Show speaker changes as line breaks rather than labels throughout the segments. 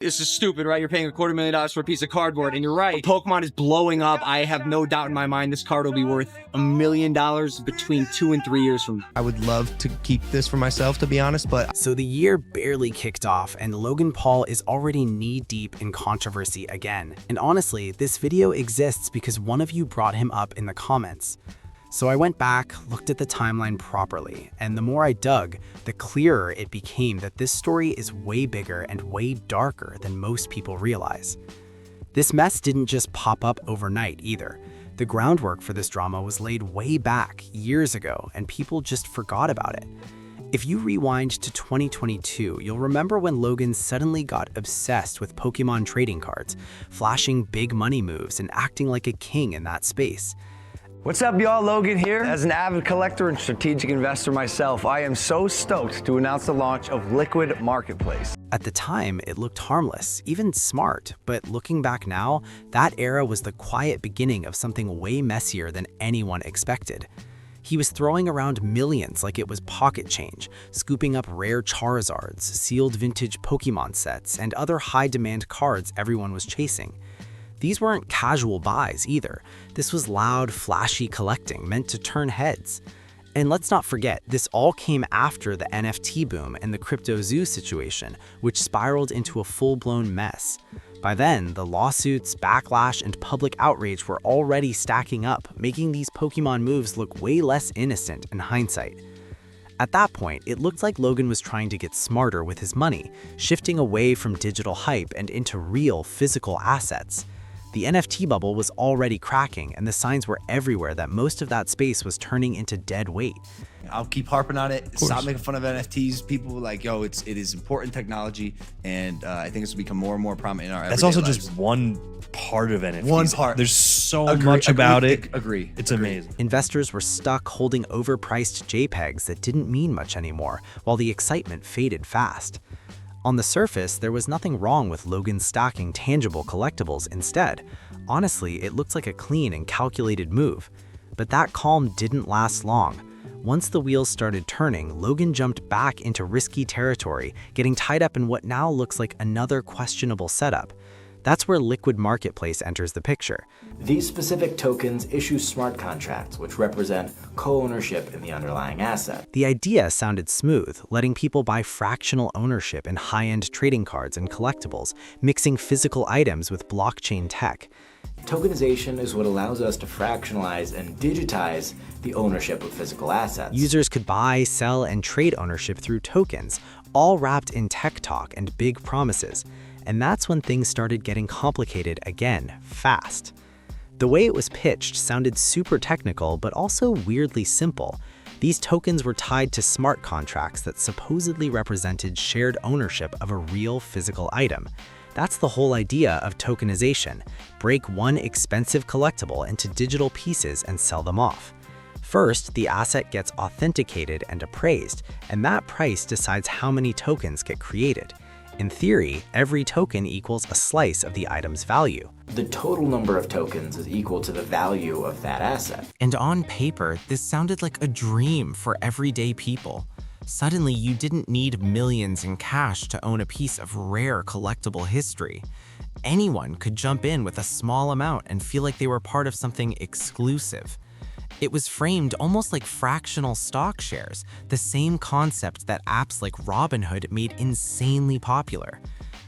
This is stupid, right? You're paying $250,000 for a piece of cardboard, and you're right. Pokemon is blowing up. I have no doubt in my mind this card will be worth $1 million between 2 and 3 years from now.
I would love to keep this for myself, to be honest, but...
So the year barely kicked off, and Logan Paul is already knee-deep in controversy again. And honestly, this video exists because one of you brought him up in the comments. So I went back, looked at the timeline properly, and the more I dug, the clearer it became that this story is way bigger and way darker than most people realize. This mess didn't just pop up overnight either. The groundwork for this drama was laid way back, years ago, and people just forgot about it. If you rewind to 2022, you'll remember when Logan suddenly got obsessed with Pokemon trading cards, flashing big money moves and acting like a king in that space.
What's up, y'all? Logan here. As an avid collector and strategic investor myself, I am so stoked to announce the launch of Liquid Marketplace.
At the time, it looked harmless, even smart, but looking back now, that era was the quiet beginning of something way messier than anyone expected. He was throwing around millions like it was pocket change, scooping up rare Charizards, sealed vintage Pokemon sets, and other high-demand cards everyone was chasing. These weren't casual buys either. This was loud, flashy collecting meant to turn heads. And let's not forget, this all came after the NFT boom and the crypto zoo situation, which spiraled into a full-blown mess. By then, the lawsuits, backlash, and public outrage were already stacking up, making these Pokemon moves look way less innocent in hindsight. At that point, it looked like Logan was trying to get smarter with his money, shifting away from digital hype and into real, physical assets. The NFT bubble was already cracking, and the signs were everywhere that most of that space was turning into dead weight.
I'll keep harping on it. Stop making fun of NFTs. People were like, yo, it is important technology, and I think it's will become more and more prominent in our
That's also
lives.
just one part of NFTs.
One part.
There's so much about it.
Agree.
It's amazing.
Investors were stuck holding overpriced JPEGs that didn't mean much anymore, while the excitement faded fast. On the surface, there was nothing wrong with Logan stocking tangible collectibles instead. Honestly, it looked like a clean and calculated move. But that calm didn't last long. Once the wheels started turning, Logan jumped back into risky territory, getting tied up in what now looks like another questionable setup. That's where Liquid Marketplace enters the picture.
These specific tokens issue smart contracts, which represent co-ownership in the underlying asset.
The idea sounded smooth, letting people buy fractional ownership in high-end trading cards and collectibles, mixing physical items with blockchain tech.
Tokenization is what allows us to fractionalize and digitize the ownership of physical assets.
Users could buy, sell, and trade ownership through tokens, all wrapped in tech talk and big promises. And that's when things started getting complicated again, fast. The way it was pitched sounded super technical, but also weirdly simple. These tokens were tied to smart contracts that supposedly represented shared ownership of a real physical item. That's the whole idea of tokenization. Break one expensive collectible into digital pieces and sell them off. First, the asset gets authenticated and appraised, and that price decides how many tokens get created. In theory, every token equals a slice of the item's value.
The total number of tokens is equal to the value of that asset.
And on paper, this sounded like a dream for everyday people. Suddenly, you didn't need millions in cash to own a piece of rare collectible history. Anyone could jump in with a small amount and feel like they were part of something exclusive. It was framed almost like fractional stock shares, the same concept that apps like Robinhood made insanely popular.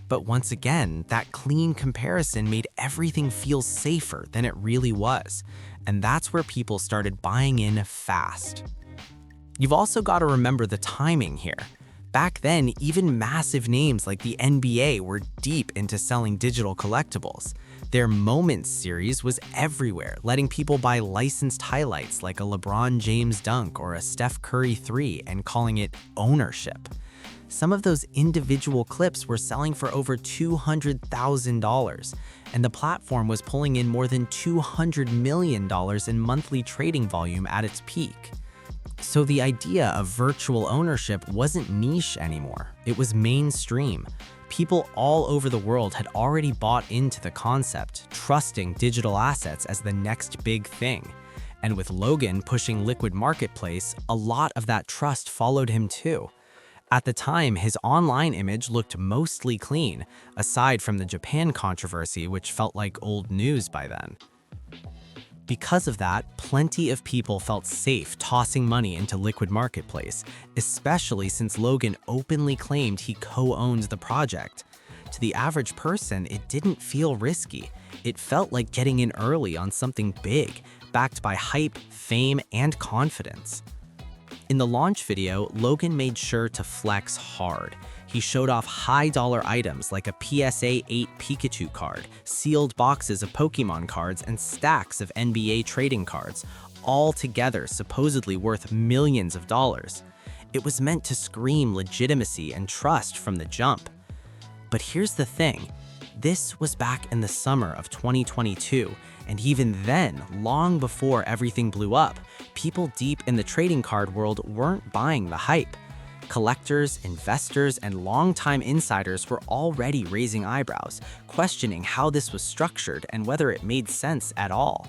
But once again, that clean comparison made everything feel safer than it really was. And that's where people started buying in fast. You've also got to remember the timing here. Back then, even massive names like the NBA were deep into selling digital collectibles. Their Moments series was everywhere, letting people buy licensed highlights like a LeBron James dunk or a Steph Curry 3 and calling it ownership. Some of those individual clips were selling for over $200,000, and the platform was pulling in more than $200 million in monthly trading volume at its peak. So the idea of virtual ownership wasn't niche anymore. It was mainstream. People all over the world had already bought into the concept, trusting digital assets as the next big thing. And with Logan pushing Liquid Marketplace, a lot of that trust followed him too.
At the time, his online image looked mostly clean, aside from the Japan controversy, which felt like old news by then. Because of that, plenty of people felt safe tossing money into Liquid Marketplace, especially since Logan openly claimed he co-owned the project. To the average person, it didn't feel risky. It felt like getting in early on something big, backed by hype, fame, and confidence. In the launch video, Logan made sure to flex hard. He showed off high-dollar items like a PSA 8 Pikachu card, sealed boxes of Pokemon cards, and stacks of NBA trading cards, all together supposedly worth millions of dollars. It was meant to scream legitimacy and trust from the jump. But here's the thing. This was back in the summer of 2022, and even then, long before everything blew up, people deep in the trading card world weren't buying the hype. Collectors, investors, and longtime insiders were already raising eyebrows, questioning how this was structured and whether it made sense at all.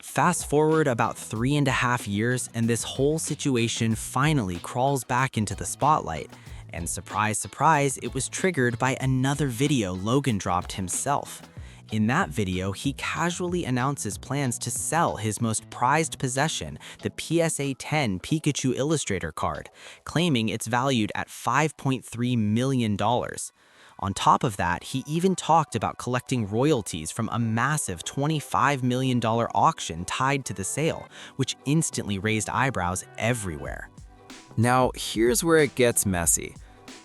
Fast forward about 3.5 years, and this whole situation finally crawls back into the spotlight. And surprise, surprise, it was triggered by another video Logan dropped himself. In that video, he casually announces plans to sell his most prized possession, the PSA 10 Pikachu Illustrator card, claiming it's valued at $5.3 million. On top of that, he even talked about collecting royalties from a massive $25 million auction tied to the sale, which instantly raised eyebrows everywhere. Now, here's where it gets messy.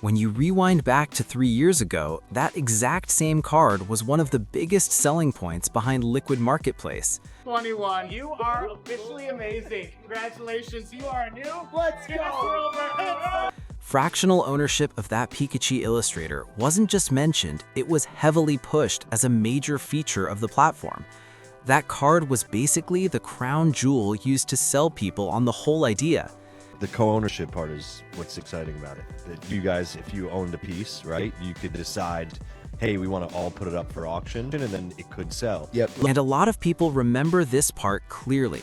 When you rewind back to 3 years ago, that exact same card was one of the biggest selling points behind Liquid Marketplace.
21, you are officially amazing. Congratulations, you are new. Let's go!
Fractional ownership of that Pikachu Illustrator wasn't just mentioned, it was heavily pushed as a major feature of the platform. That card was basically the crown jewel used to sell people on the whole idea.
The co-ownership part is what's exciting about it. That you guys, if you owned a piece, right, you could decide, hey, we want to all put it up for auction, and then it could sell.
Yep.
And a lot of people remember this part clearly.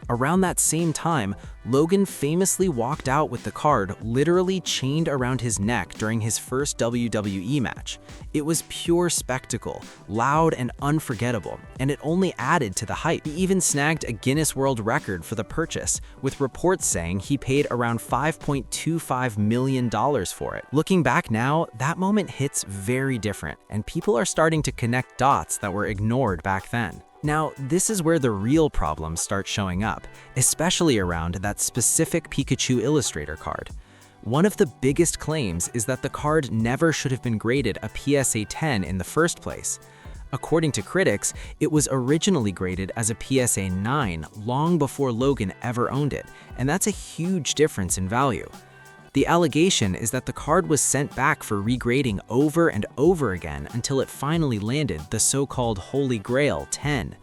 Around that same time, Logan famously walked out with the card literally chained around his neck during his first WWE match. It was pure spectacle, loud and unforgettable, and it only added to the hype. He even snagged a Guinness World Record for the purchase, with reports saying he paid around $5.25 million for it. Looking back now, that moment hits very different, and people are starting to connect dots that were ignored back then. Now, this is where the real problems start showing up, especially around that specific Pikachu Illustrator card. One of the biggest claims is that the card never should have been graded a PSA 10 in the first place. According to critics, it was originally graded as a PSA 9 long before Logan ever owned it, and that's a huge difference in value. The allegation is that the card was sent back for regrading over and over again until it finally landed the so-called Holy Grail 10.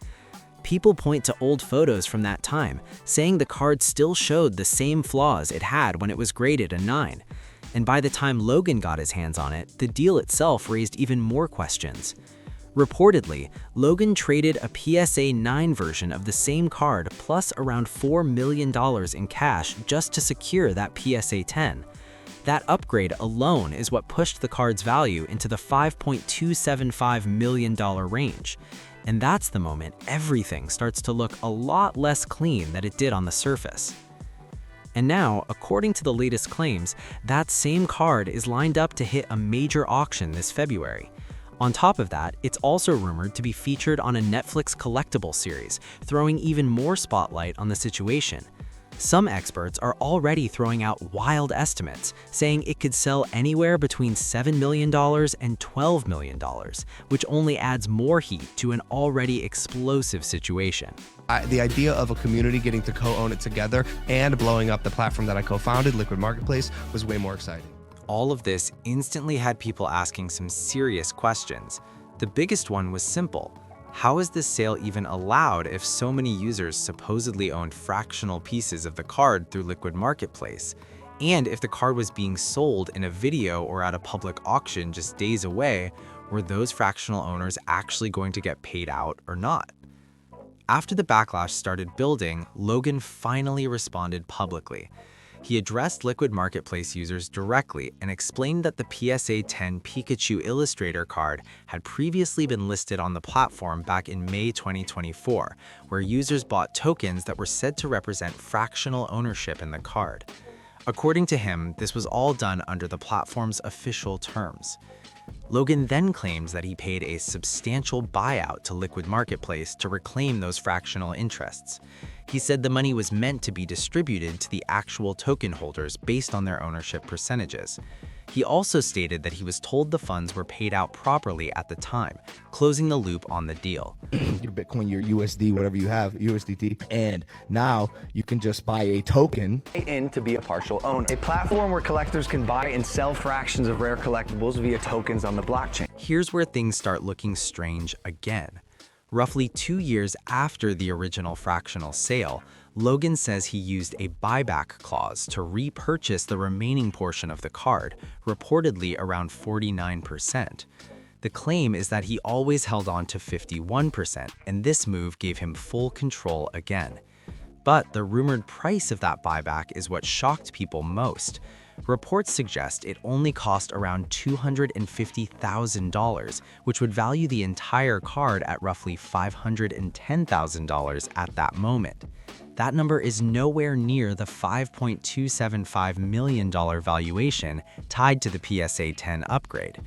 People point to old photos from that time, saying the card still showed the same flaws it had when it was graded a 9. And by the time Logan got his hands on it, the deal itself raised even more questions. Reportedly, Logan traded a PSA 9 version of the same card plus around $4 million in cash just to secure that PSA 10. That upgrade alone is what pushed the card's value into the $5.275 million range. And that's the moment everything starts to look a lot less clean than it did on the surface. And now, according to the latest claims, that same card is lined up to hit a major auction this February. On top of that, it's also rumored to be featured on a Netflix collectible series, throwing even more spotlight on the situation. Some experts are already throwing out wild estimates, saying it could sell anywhere between $7 million and $12 million, which only adds more heat to an already explosive situation.
The idea of a community getting to co-own it together and blowing up the platform that I co-founded, Liquid Marketplace, was way more exciting.
All of this instantly had people asking some serious questions. The biggest one was simple. How is this sale even allowed if so many users supposedly owned fractional pieces of the card through Liquid Marketplace? And if the card was being sold in a video or at a public auction just days away, were those fractional owners actually going to get paid out or not? After the backlash started building, Logan finally responded publicly. He addressed Liquid Marketplace users directly and explained that the PSA 10 Pikachu Illustrator card had previously been listed on the platform back in May 2024, where users bought tokens that were said to represent fractional ownership in the card. According to him, this was all done under the platform's official terms. Logan then claims that he paid a substantial buyout to Liquid Marketplace to reclaim those fractional interests. He said the money was meant to be distributed to the actual token holders based on their ownership percentages. He also stated that he was told the funds were paid out properly at the time, closing the loop on the deal.
Your Bitcoin, your USD, whatever you have, USDT, and now you can just buy a token
in to be a partial owner. A platform where collectors can buy and sell fractions of rare collectibles via tokens on the blockchain.
Here's where things start looking strange again. Roughly 2 years after the original fractional sale, Logan says he used a buyback clause to repurchase the remaining portion of the card, reportedly around 49%. The claim is that he always held on to 51%, and this move gave him full control again. But the rumored price of that buyback is what shocked people most. Reports suggest it only cost around $250,000, which would value the entire card at roughly $510,000 at that moment. That number is nowhere near the $5.275 million valuation tied to the PSA 10 upgrade.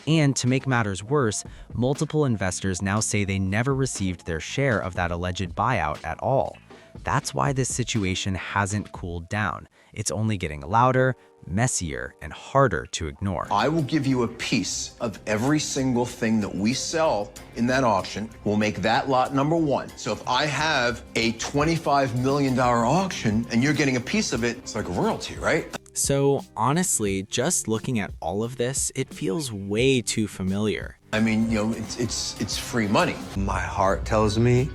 And to make matters worse, multiple investors now say they never received their share of that alleged buyout at all. That's why this situation hasn't cooled down. It's only getting louder, messier, and harder to ignore.
I will give you a piece of every single thing that we sell in that auction. We'll make that lot number one. So if I have a $25 million auction and you're getting a piece of it, it's like a royalty, right?
So honestly, just looking at all of this, it feels way too familiar.
I mean, you know, it's free money.
My heart tells me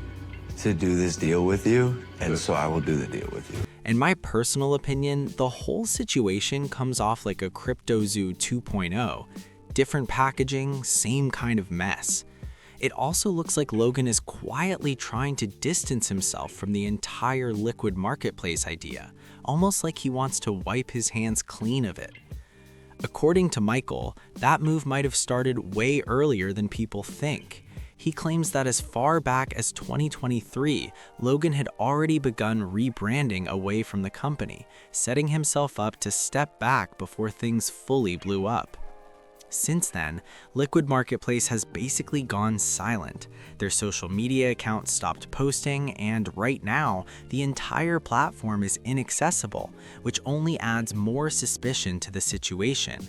to do this deal with you, and so I will do the deal with you.
In my personal opinion, the whole situation comes off like a CryptoZoo 2.0. Different packaging, same kind of mess. It also looks like Logan is quietly trying to distance himself from the entire Liquid Marketplace idea, almost like he wants to wipe his hands clean of it. According to Michael, that move might have started way earlier than people think. He claims that as far back as 2023, Logan had already begun rebranding away from the company, setting himself up to step back before things fully blew up. Since then, Liquid Marketplace has basically gone silent. Their social media accounts stopped posting, and right now, the entire platform is inaccessible, which only adds more suspicion to the situation.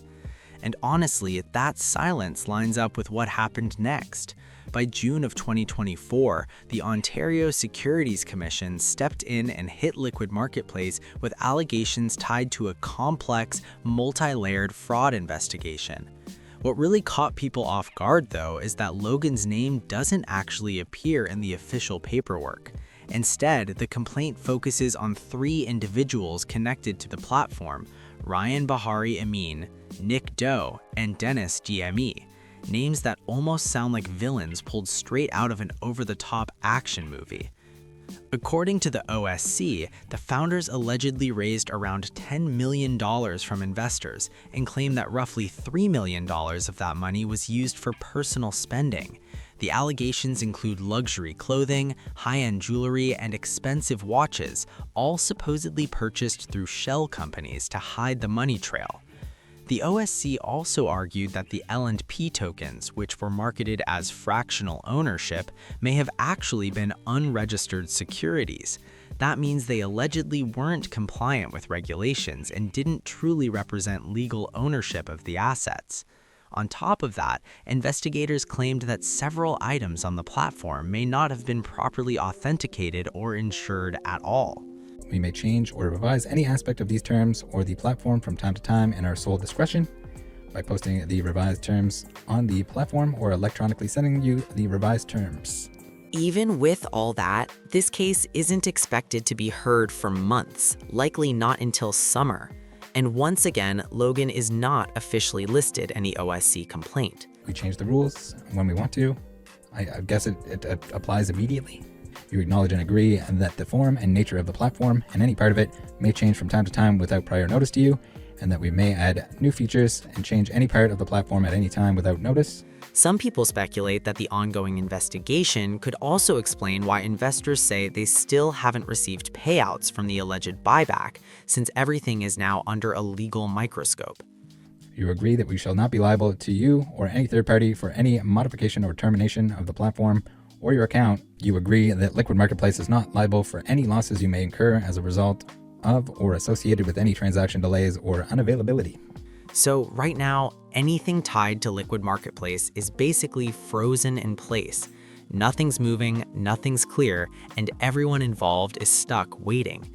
And honestly, that silence lines up with what happened next. By June of 2024, the Ontario Securities Commission stepped in and hit Liquid Marketplace with allegations tied to a complex, multi-layered fraud investigation. What really caught people off guard, though, is that Logan's name doesn't actually appear in the official paperwork. Instead, the complaint focuses on 3 individuals connected to the platform: Ryan Bahari Amin, Nick Doe, and Dennis GME. Names that almost sound like villains pulled straight out of an over-the-top action movie. According to the 𝗟ci, the founders allegedly raised around $10 million from investors and claim that roughly $3 million of that money was used for personal spending. The allegations include luxury clothing, high-end jewelry, and expensive watches, all supposedly purchased through shell companies to hide the money trail. The 𝗟ci also argued that the L&P tokens, which were marketed as fractional ownership, may have actually been unregistered securities. That means they allegedly weren't compliant with regulations and didn't truly represent legal ownership of the assets. On top of that, investigators claimed that several items on the platform may not have been properly authenticated or insured at all.
We may change or revise any aspect of these terms or the platform from time to time in our sole discretion by posting the revised terms on the platform or electronically sending you the revised terms.
Even with all that, this case isn't expected to be heard for months, likely not until summer. And once again, Logan is not officially listed in the 𝗟ci complaint.
We change the rules when we want to. I guess it applies immediately. You acknowledge and agree that the form and nature of the platform and any part of it may change from time to time without prior notice to you, and that we may add new features and change any part of the platform at any time without notice.
Some people speculate that the ongoing investigation could also explain why investors say they still haven't received payouts from the alleged buyback, since everything is now under a legal microscope.
You agree that we shall not be liable to you or any third party for any modification or termination of the platform or your account. You agree that Liquid Marketplace is not liable for any losses you may incur as a result of or associated with any transaction delays or unavailability.
So right now, anything tied to Liquid Marketplace is basically frozen in place. Nothing's moving, nothing's clear, and everyone involved is stuck waiting.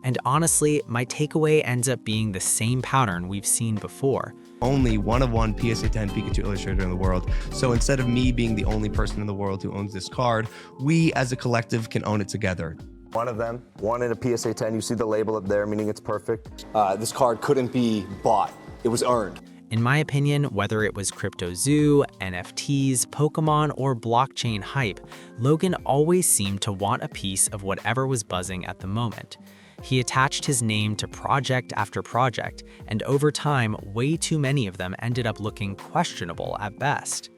And honestly, my takeaway ends up being the same pattern we've seen before.
Only one of one PSA 10 Pikachu illustrator in the world. So instead of me being the only person in the world who owns this card, we as a collective can own it together.
One of them wanted a PSA 10. You see the label up there, meaning it's perfect. This card couldn't be bought. It was earned.
In my opinion, whether it was CryptoZoo, NFTs, Pokemon, or blockchain hype, Logan always seemed to want a piece of whatever was buzzing at the moment. He attached his name to project after project, and over time, way too many of them ended up looking questionable at best.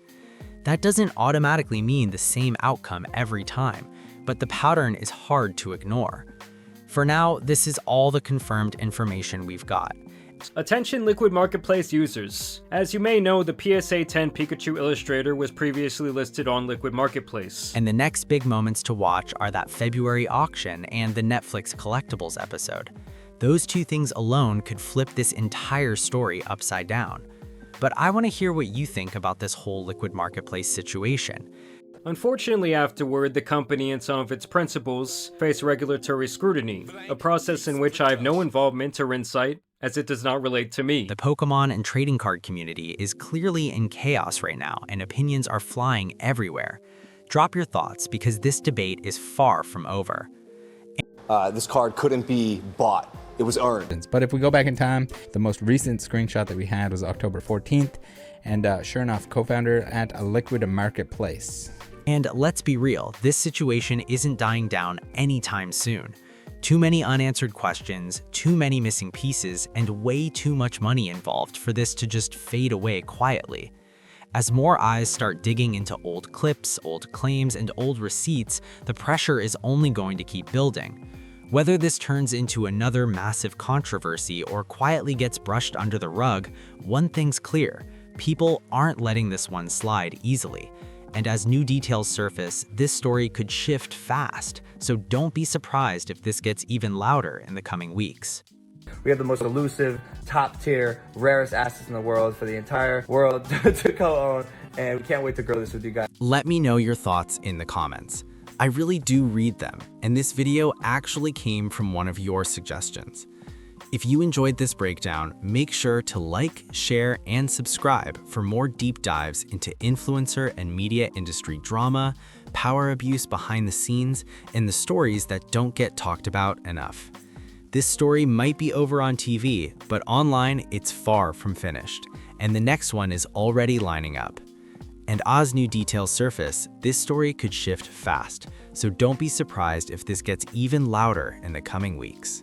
That doesn't automatically mean the same outcome every time, but the pattern is hard to ignore. For now, this is all the confirmed information we've got.
Attention Liquid Marketplace users. As you may know, the PSA 10 Pikachu illustrator was previously listed on Liquid Marketplace.
And the next big moments to watch are that February auction and the Netflix collectibles episode. Those two things alone could flip this entire story upside down. But I want to hear what you think about this whole Liquid Marketplace situation.
Unfortunately, afterward, the company and some of its principals face regulatory scrutiny, a process in which I have no involvement or insight, as it does not relate to me.
The Pokemon and trading card community is clearly in chaos right now, and opinions are flying everywhere. Drop your thoughts, because this debate is far from over.
This card couldn't be bought. It was earned.
But if we go back in time, the most recent screenshot that we had was October 14th, and sure enough, co-founder at Liquid Marketplace.
And let's be real, this situation isn't dying down anytime soon. Too many unanswered questions, too many missing pieces, and way too much money involved for this to just fade away quietly. As more eyes start digging into old clips, old claims, and old receipts, the pressure is only going to keep building. Whether this turns into another massive controversy or quietly gets brushed under the rug, one thing's clear: people aren't letting this one slide easily. And as new details surface, this story could shift fast, so don't be surprised if this gets even louder in the coming weeks.
We have the most elusive, top-tier, rarest assets in the world for the entire world to co-own, and we can't wait to grow this with you guys.
Let me know your thoughts in the comments. I really do read them, and this video actually came from one of your suggestions. If you enjoyed this breakdown, make sure to like, share, and subscribe for more deep dives into influencer and media industry drama, power abuse behind the scenes, and the stories that don't get talked about enough. This story might be over on TV, but online it's far from finished, and the next one is already lining up. And as new details surface, this story could shift fast, so don't be surprised if this gets even louder in the coming weeks.